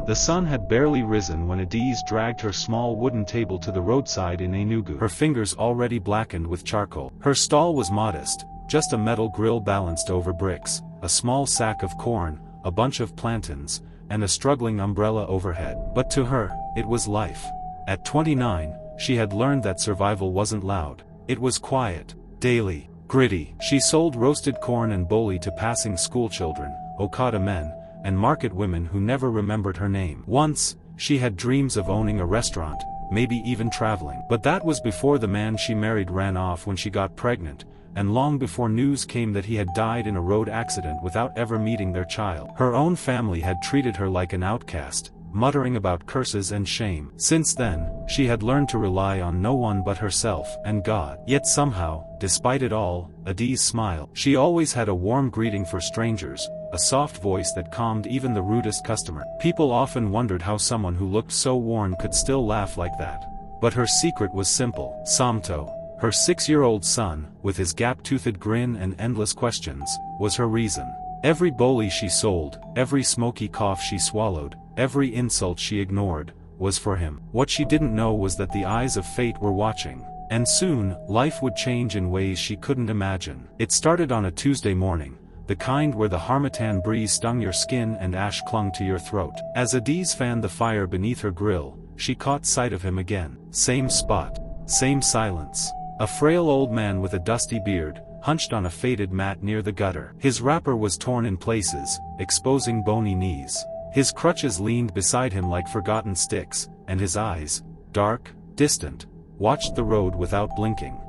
The sun had barely risen when Adaeze dragged her small wooden table to the roadside in Enugu, her fingers already blackened with charcoal. Her stall was modest, just a metal grill balanced over bricks, a small sack of corn, a bunch of plantains, and a struggling umbrella overhead. But to her, it was life. At 29, she had learned that survival wasn't loud. It was quiet, daily, gritty. She sold roasted corn and boli to passing schoolchildren, Okada men, and market women who never remembered her name. Once, she had dreams of owning a restaurant, maybe even traveling. But that was before the man she married ran off when she got pregnant, and long before news came that he had died in a road accident without ever meeting their child. Her own family had treated her like an outcast, muttering about curses and shame. Since then, she had learned to rely on no one but herself and God. Yet somehow, despite it all, Adaeze smiled. She always had a warm greeting for strangers, a soft voice that calmed even the rudest customer. People often wondered how someone who looked so worn could still laugh like that. But her secret was simple. Samto, her 6-year-old son, with his gap-toothed grin and endless questions, was her reason. Every boli she sold, every smoky cough she swallowed, every insult she ignored, was for him. What she didn't know was that the eyes of fate were watching. And soon, life would change in ways she couldn't imagine. It started on a Tuesday morning, the kind where the harmattan breeze stung your skin and ash clung to your throat. As Adaeze fanned the fire beneath her grill, she caught sight of him again. Same spot, same silence. A frail old man with a dusty beard, hunched on a faded mat near the gutter. His wrapper was torn in places, exposing bony knees. His crutches leaned beside him like forgotten sticks, and his eyes, dark, distant, watched the road without blinking.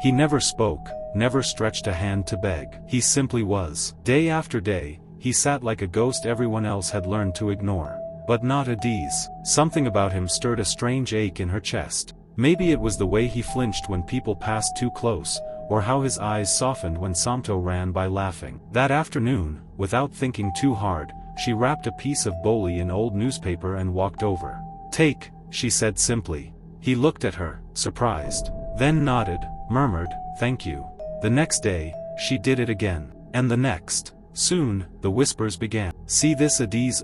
He never spoke, never stretched a hand to beg. He simply was. Day after day, he sat like a ghost everyone else had learned to ignore. But not Adaeze. Something about him stirred a strange ache in her chest. Maybe it was the way he flinched when people passed too close, or how his eyes softened when Samto ran by laughing. That afternoon, without thinking too hard, she wrapped a piece of boli in old newspaper and walked over. "Take," she said simply. He looked at her, surprised, then nodded, murmured, "Thank you." The next day, she did it again. And the next. Soon, the whispers began. "See this Adaeze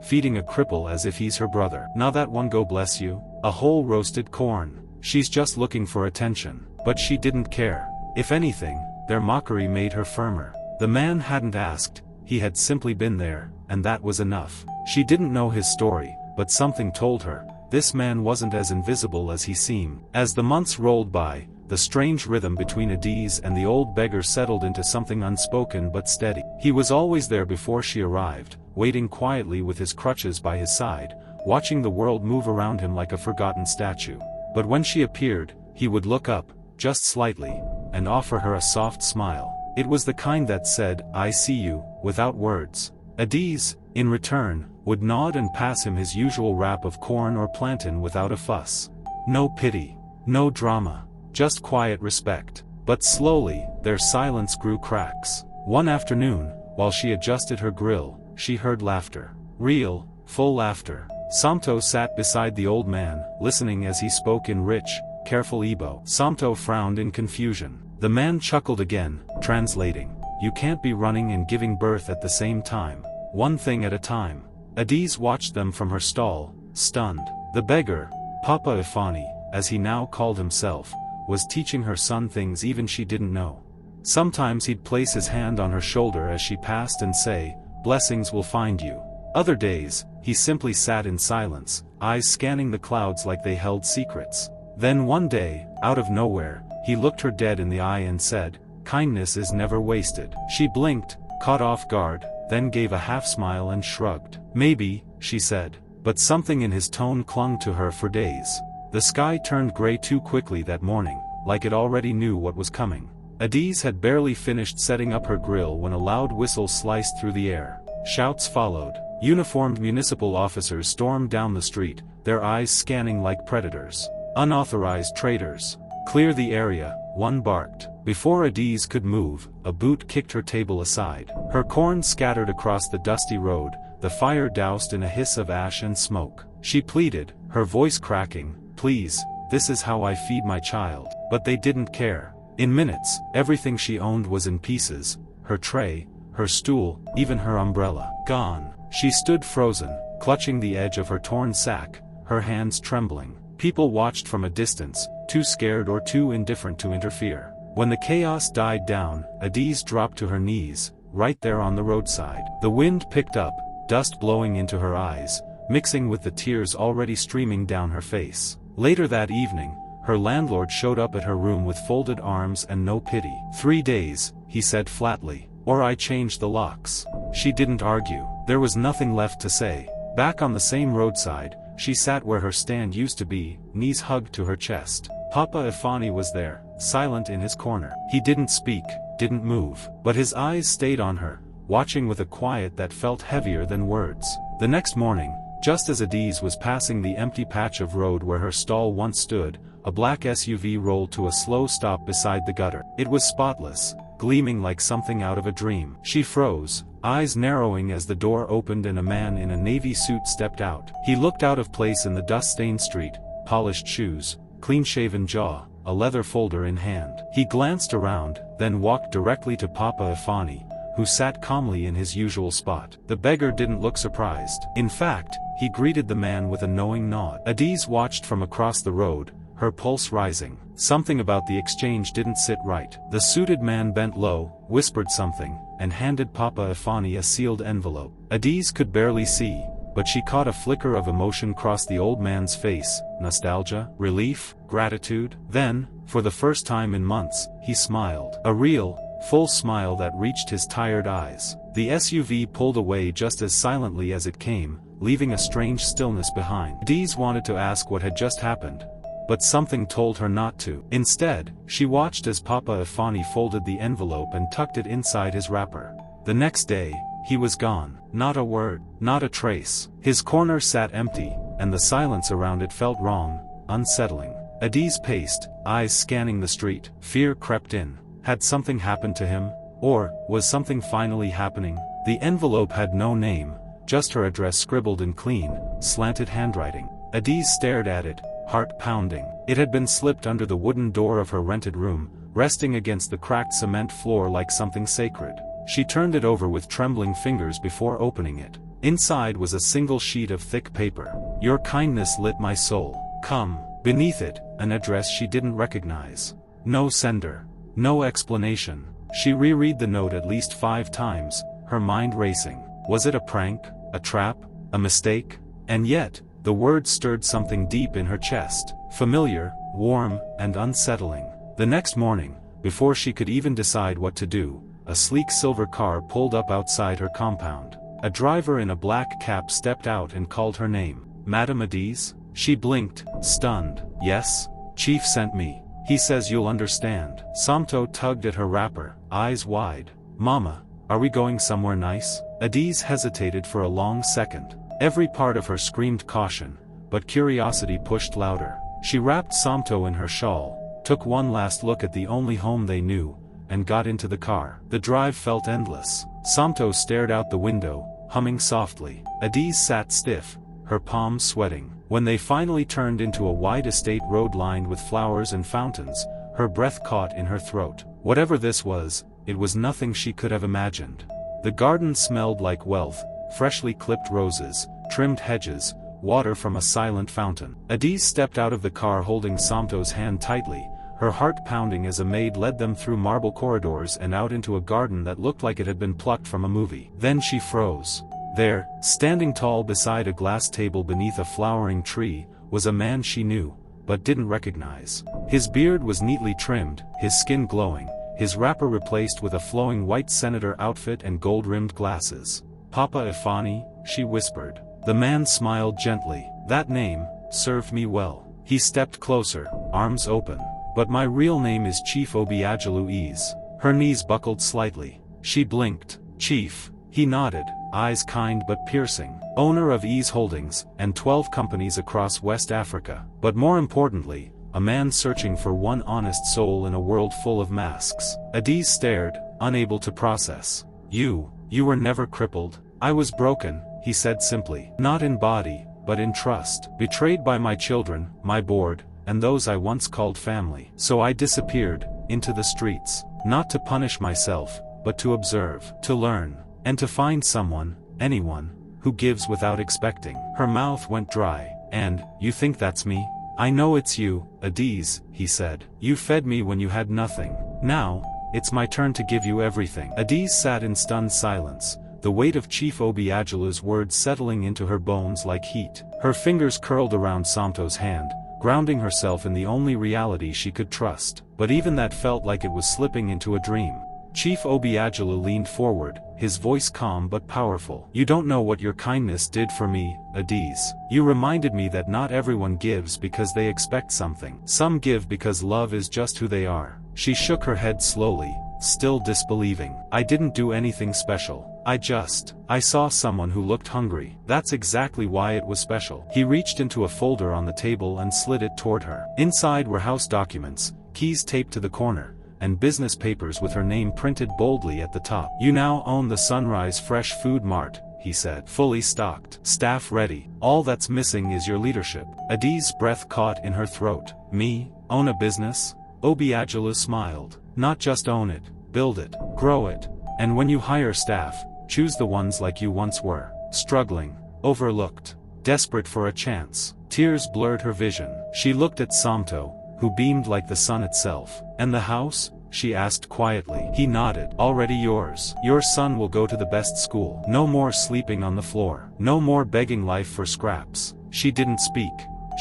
feeding a cripple as if he's her brother. Now that one go bless you. A whole roasted corn. She's just looking for attention." But she didn't care. If anything, their mockery made her firmer. The man hadn't asked, he had simply been there, and that was enough. She didn't know his story, but something told her, this man wasn't as invisible as he seemed. As the months rolled by, the strange rhythm between Adaeze and the old beggar settled into something unspoken but steady. He was always there before she arrived, waiting quietly with his crutches by his side, watching the world move around him like a forgotten statue. But when she appeared, he would look up, just slightly, and offer her a soft smile. It was the kind that said, "I see you," without words. Adaeze, in return, would nod and pass him his usual wrap of corn or plantain without a fuss. No pity, no drama, just quiet respect. But slowly, their silence grew cracks. One afternoon, while she adjusted her grill, she heard laughter. Real, full laughter. Samto sat beside the old man, listening as he spoke in rich, careful Igbo. Samto frowned in confusion. The man chuckled again, translating. "You can't be running and giving birth at the same time. One thing at a time." Adaeze watched them from her stall, stunned. The beggar, Papa Ifani, as he now called himself, was teaching her son things even she didn't know. Sometimes he'd place his hand on her shoulder as she passed and say, "Blessings will find you." Other days, he simply sat in silence, eyes scanning the clouds like they held secrets. Then one day, out of nowhere, he looked her dead in the eye and said, "Kindness is never wasted." She blinked, caught off guard, then gave a half-smile and shrugged. "Maybe," she said. But something in his tone clung to her for days. The sky turned gray too quickly that morning, like it already knew what was coming. Adaeze had barely finished setting up her grill when a loud whistle sliced through the air. Shouts followed. Uniformed municipal officers stormed down the street, their eyes scanning like predators. "Unauthorized traders. Clear the area," one barked. Before Adaeze could move, a boot kicked her table aside. Her corn scattered across the dusty road, the fire doused in a hiss of ash and smoke. She pleaded, her voice cracking, "Please, this is how I feed my child." But they didn't care. In minutes, everything she owned was in pieces, her tray, her stool, even her umbrella. Gone. She stood frozen, clutching the edge of her torn sack, her hands trembling. People watched from a distance, too scared or too indifferent to interfere. When the chaos died down, Adaeze dropped to her knees, right there on the roadside. The wind picked up, dust blowing into her eyes, mixing with the tears already streaming down her face. Later that evening, her landlord showed up at her room with folded arms and no pity. 3 days, he said flatly, or I changed the locks. She didn't argue. There was nothing left to say. Back on the same roadside, she sat where her stand used to be, knees hugged to her chest. Papa Ifani was there, silent in his corner. He didn't speak, didn't move, but his eyes stayed on her, watching with a quiet that felt heavier than words. The next morning, just as Adaeze was passing the empty patch of road where her stall once stood, a black SUV rolled to a slow stop beside the gutter. It was spotless, gleaming like something out of a dream. She froze, eyes narrowing as the door opened and a man in a navy suit stepped out. He looked out of place in the dust-stained street, polished shoes, clean-shaven jaw, a leather folder in hand. He glanced around, then walked directly to Papa Ifani, who sat calmly in his usual spot. The beggar didn't look surprised. In fact, he greeted the man with a knowing nod. Adaeze watched from across the road, her pulse rising. Something about the exchange didn't sit right. The suited man bent low, whispered something, and handed Papa Ifani a sealed envelope. Adaeze could barely see, but she caught a flicker of emotion cross the old man's face: nostalgia, relief, gratitude. Then, for the first time in months, he smiled. A real, full smile that reached his tired eyes. The SUV pulled away just as silently as it came, leaving a strange stillness behind. Adaeze wanted to ask what had just happened, but something told her not to. Instead, she watched as Papa Ifani folded the envelope and tucked it inside his wrapper. The next day, he was gone. Not a word, not a trace. His corner sat empty, and the silence around it felt wrong, unsettling. Adaeze paced, eyes scanning the street. Fear crept in. Had something happened to him? Or, was something finally happening? The envelope had no name, just her address scribbled in clean, slanted handwriting. Adaeze stared at it, heart pounding. It had been slipped under the wooden door of her rented room, resting against the cracked cement floor like something sacred. She turned it over with trembling fingers before opening it. Inside was a single sheet of thick paper. Your kindness lit my soul. Come. Beneath it, an address she didn't recognize. No sender. No explanation. She reread the note at least 5 times, her mind racing. Was it a prank? A trap? A mistake? And yet, the words stirred something deep in her chest. Familiar, warm, and unsettling. The next morning, before she could even decide what to do, a sleek silver car pulled up outside her compound. A driver in a black cap stepped out and called her name. Madam Adaeze? She blinked, stunned. Yes? Chief sent me. He says you'll understand. Samto tugged at her wrapper, eyes wide. Mama, are we going somewhere nice? Adaeze hesitated for a long second. Every part of her screamed caution, but curiosity pushed louder. She wrapped Samto in her shawl, took one last look at the only home they knew, and got into the car. The drive felt endless. Samto stared out the window, humming softly. Adaeze sat stiff, her palms sweating. When they finally turned into a wide estate road lined with flowers and fountains, her breath caught in her throat. Whatever this was, it was nothing she could have imagined. The garden smelled like wealth, freshly clipped roses, trimmed hedges, water from a silent fountain. Adaeze stepped out of the car holding Samto's hand tightly, her heart pounding as a maid led them through marble corridors and out into a garden that looked like it had been plucked from a movie. Then she froze. There, standing tall beside a glass table beneath a flowering tree, was a man she knew, but didn't recognize. His beard was neatly trimmed, his skin glowing, his wrapper replaced with a flowing white senator outfit and gold-rimmed glasses. Papa Ifani, she whispered. The man smiled gently. That name served me well. He stepped closer, arms open. But my real name is Chief Adaeze. Her knees buckled slightly. She blinked. Chief. He nodded, eyes kind but piercing. Owner of Ease Holdings, and 12 companies across West Africa. But more importantly, a man searching for one honest soul in a world full of masks. Adaeze stared, unable to process. You were never crippled. I was broken, he said simply. Not in body, but in trust. Betrayed by my children, my board, and those I once called family. So I disappeared, into the streets. Not to punish myself, but to observe, to learn, and to find someone, anyone, who gives without expecting. Her mouth went dry. And, you think that's me? I know it's you, Adaeze, he said. You fed me when you had nothing. Now, it's my turn to give you everything. Adaeze sat in stunned silence, the weight of Chief Obiagilu's words settling into her bones like heat. Her fingers curled around Samto's hand, grounding herself in the only reality she could trust. But even that felt like it was slipping into a dream. Chief Obiagilu leaned forward, his voice calm but powerful. You don't know what your kindness did for me, Adaeze. You reminded me that not everyone gives because they expect something. Some give because love is just who they are. She shook her head slowly, still disbelieving. I didn't do anything special. I saw someone who looked hungry. That's exactly why it was special. He reached into a folder on the table and slid it toward her. Inside were house documents, keys taped to the corner, and business papers with her name printed boldly at the top. You now own the Sunrise Fresh Food Mart, he said. Fully stocked. Staff ready. All that's missing is your leadership. Adaeze's breath caught in her throat. Me? Own a business? Obiagilu smiled. Not just own it, build it, grow it. And when you hire staff, choose the ones like you once were. Struggling, overlooked, desperate for a chance. Tears blurred her vision. She looked at Samto, who beamed like the sun itself. And the house? She asked quietly. He nodded. Already yours. Your son will go to the best school. No more sleeping on the floor. No more begging life for scraps. She didn't speak.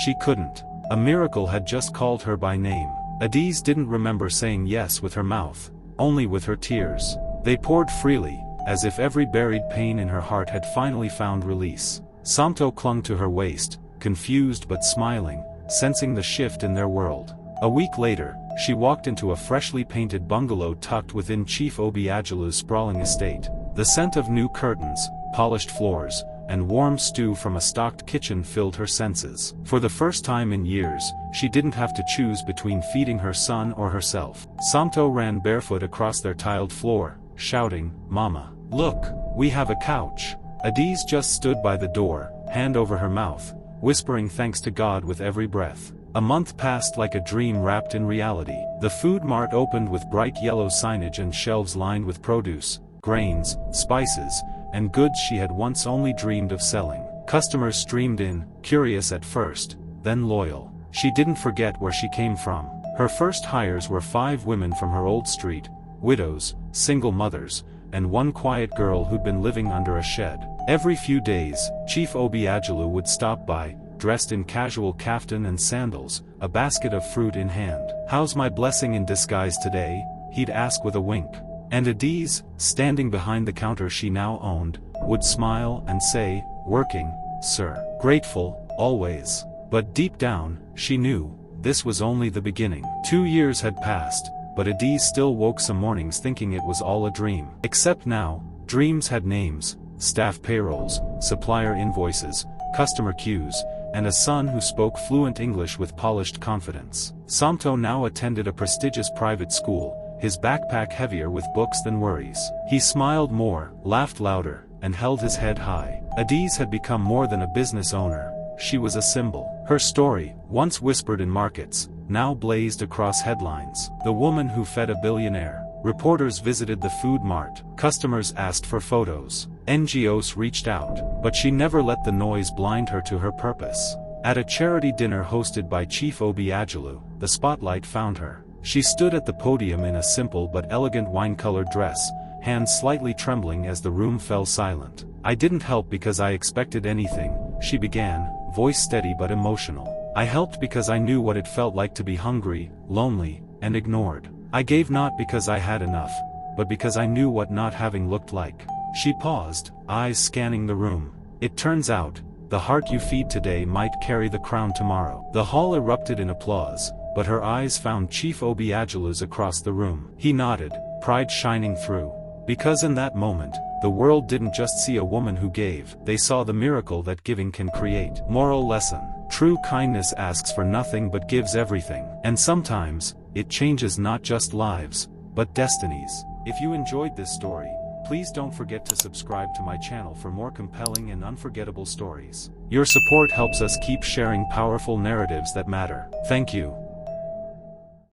She couldn't. A miracle had just called her by name. Adaeze didn't remember saying yes with her mouth, only with her tears. They poured freely, as if every buried pain in her heart had finally found release. Samto clung to her waist, confused but smiling, sensing the shift in their world. A week later, she walked into a freshly painted bungalow tucked within Chief Obiagilu's sprawling estate. The scent of new curtains, polished floors, and warm stew from a stocked kitchen filled her senses. For the first time in years, she didn't have to choose between feeding her son or herself. Samto ran barefoot across their tiled floor, shouting, Mama, look, we have a couch. Adaeze just stood by the door, hand over her mouth, whispering thanks to God with every breath. A month passed like a dream wrapped in reality. The food mart opened with bright yellow signage and shelves lined with produce, grains, spices, and goods she had once only dreamed of selling. Customers streamed in, curious at first, then loyal. She didn't forget where she came from. Her first hires were 5 women from her old street, widows, single mothers, and one quiet girl who'd been living under a shed. Every few days, Chief Obiagilu would stop by, dressed in casual kaftan and sandals, a basket of fruit in hand. How's my blessing in disguise today? He'd ask with a wink. And Adaeze, standing behind the counter she now owned, would smile and say, working, sir. Grateful, always. But deep down, she knew, this was only the beginning. 2 years had passed, but Adaeze still woke some mornings thinking it was all a dream. Except now, dreams had names, staff payrolls, supplier invoices, customer queues, and a son who spoke fluent English with polished confidence. Samto now attended a prestigious private school, his backpack heavier with books than worries. He smiled more, laughed louder, and held his head high. Adaeze had become more than a business owner. She was a symbol. Her story, once whispered in markets, now blazed across headlines. The woman who fed a billionaire. Reporters visited the food mart. Customers asked for photos. NGOs reached out. But she never let the noise blind her to her purpose. At a charity dinner hosted by Chief Obiagilu, the spotlight found her. She stood at the podium in a simple but elegant wine-colored dress, hands slightly trembling as the room fell silent. I didn't help because I expected anything, she began, voice steady but emotional. I helped because I knew what it felt like to be hungry, lonely, and ignored. I gave not because I had enough, but because I knew what not having looked like. She paused, eyes scanning the room. It turns out, the heart you feed today might carry the crown tomorrow. The hall erupted in applause, but her eyes found Chief Obiagilu's across the room. He nodded, pride shining through. Because in that moment, the world didn't just see a woman who gave, they saw the miracle that giving can create. Moral lesson. True kindness asks for nothing but gives everything. And sometimes, it changes not just lives, but destinies. If you enjoyed this story, please don't forget to subscribe to my channel for more compelling and unforgettable stories. Your support helps us keep sharing powerful narratives that matter. Thank you.